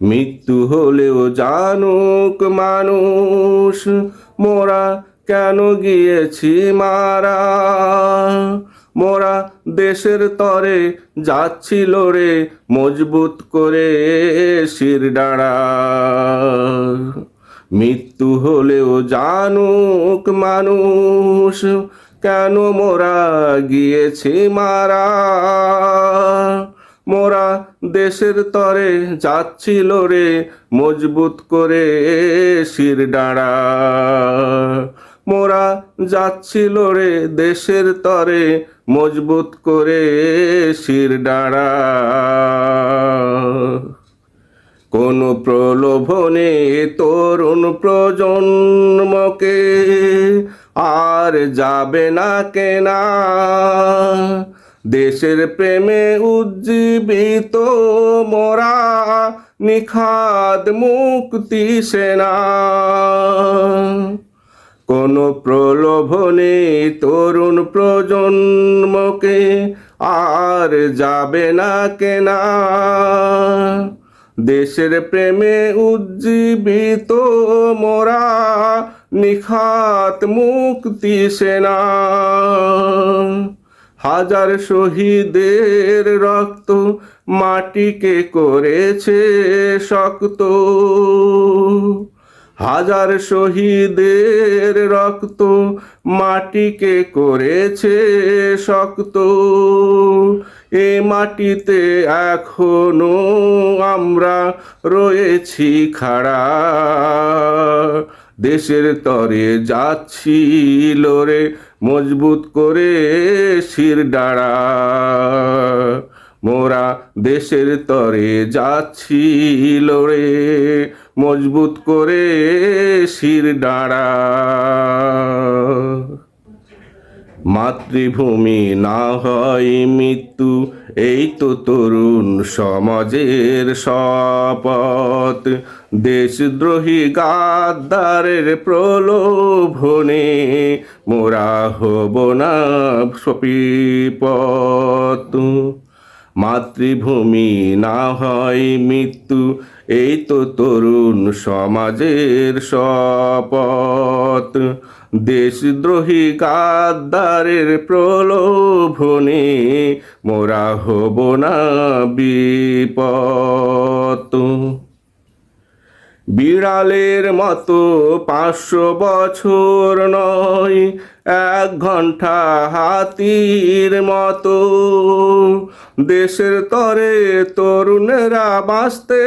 মৃত্যু হলেও জানুক মানুষ, মোরা কেন গিয়েছি মারা। মোরা দেশের তরে যাচ্ছিল রে মজবুত করে শিরদাঁড়া। মৃত্যু হলেও জানুক মানুষ, কেন মোরা গিয়েছি মারা। মোরা দেশের তরে যাচ্ছিল রে মজবুত করে শিরদাঁড়া। মোরা যাচ্ছিল রে দেশের তরে মজবুত করে শিরদাঁড়া। কোন প্রলোভনে তরুণ প্রজন্মকে আর যাবে না কেনা। দেশের প্রেমে উজ্জীবিত মোরা নিখাদ মুক্তি সেনা। কোন প্রলোভনে তরুণ প্রজন্মকে আর যাবে না কেনা। দেশের প্রেমে উজ্জীবিত মোরা নিখাত মুক্তি সেনা। হাজার শহীদের রক্ত মাটিকে করেছে শক্ত। হাজার শহীদের রক্ত মাটিকে করেছে শক্ত। এ মাটিতে এখনো আমরা রয়েছি খাড়া। দেশের তরে যাচ্ছিল রে মজবুত করে শিরদাঁড়া। মোরা দেশের তরে যাচ্ছিল রে মজবুত করে শিরদাঁড়া। মাতৃভূমি না হয় মৃত্যু, এই তো তরুণ সমাজের শপথ। দেশদ্রোহী গাদ্দারের প্রলোভনে মোরা হব না বিপদ। মাতৃভূমি না হয় মৃত্যু, এই তো তরুণ সমাজের শপথ। দেশদ্রোহী গাদ্দারের প্রলোভনে মোরা হব না বিপদ। বিড়ালের মতো 500 বছর নয়, 1 ঘন্টা হাতির মতো দেশের তরে তরুণেরা বাঁচতে